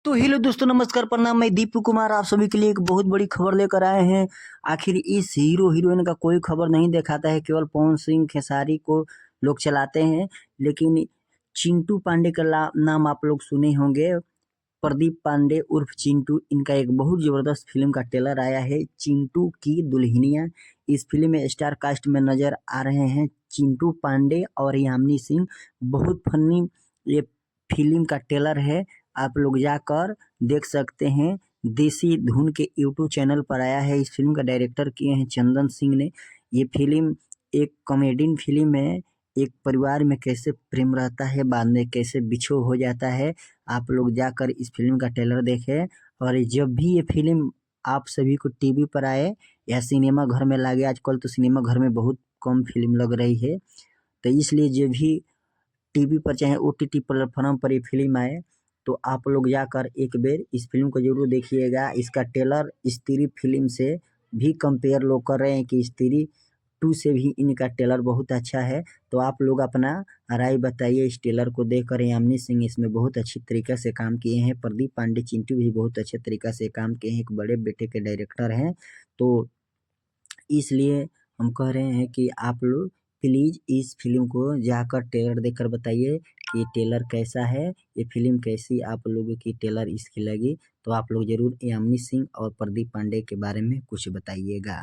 तो हेलो दोस्तों, नमस्कार, प्रणाम। मैं दीपू कुमार आप सभी के लिए एक बहुत बड़ी खबर लेकर आए हैं। आखिर इस हीरो हीरोइन का कोई खबर नहीं दिखाता है, केवल पवन सिंह खेसारी को लोग चलाते हैं। लेकिन चिंटू पांडे का नाम आप लोग सुने होंगे। प्रदीप पांडे उर्फ चिंटू, इनका एक बहुत जबरदस्त फिल्म का ट्रेलर आया है, चिंटू की दुल्हनिया। इस फिल्म में स्टार कास्ट में नजर आ रहे हैं चिंटू पांडे और यामिनी सिंह। बहुत फनी ये फिल्म का ट्रेलर है, आप लोग जाकर देख सकते हैं। देसी धुन के यूट्यूब चैनल पर आया है। इस फिल्म का डायरेक्टर किए हैं चंदन सिंह ने। ये फिल्म एक कॉमेडी फिल्म है। एक परिवार में कैसे प्रेम रहता है, बाद में कैसे बिछो हो जाता है। आप लोग जाकर इस फिल्म का ट्रेलर देखें। और जब भी ये फिल्म आप सभी को टीवी पर आए या सिनेमा घर में लगे, आजकल तो सिनेमा घर में बहुत कम फिल्म लग रही है, तो इसलिए जब भी टीवी पर चाहे ओटीटी प्लेटफॉर्म पर ये फिल्म आए तो आप लोग जाकर एक बेर इस फिल्म को जरूर देखिएगा। इसका ट्रेलर स्त्री फिल्म से भी कंपेयर लोग कर रहे हैं कि स्त्री 2 से भी इनका ट्रेलर बहुत अच्छा है। तो आप लोग अपना राय बताइए इस ट्रेलर को देखकर। यामिनी सिंह इसमें बहुत अच्छी तरीके से काम किए हैं। प्रदीप पांडे चिंटू भी बहुत अच्छे तरीके से काम किए हैं, एक बड़े बेटे के डायरेक्टर हैं। तो इसलिए हम कह रहे हैं कि आप लोग प्लीज़ इस फिल्म को जाकर ट्रेलर देखकर बताइए कि ट्रेलर कैसा है, ये फिल्म कैसी आप लोगों की ट्रेलर इसकी लगी। तो आप लोग ज़रूर यामिनी सिंह और प्रदीप पांडे के बारे में कुछ बताइएगा।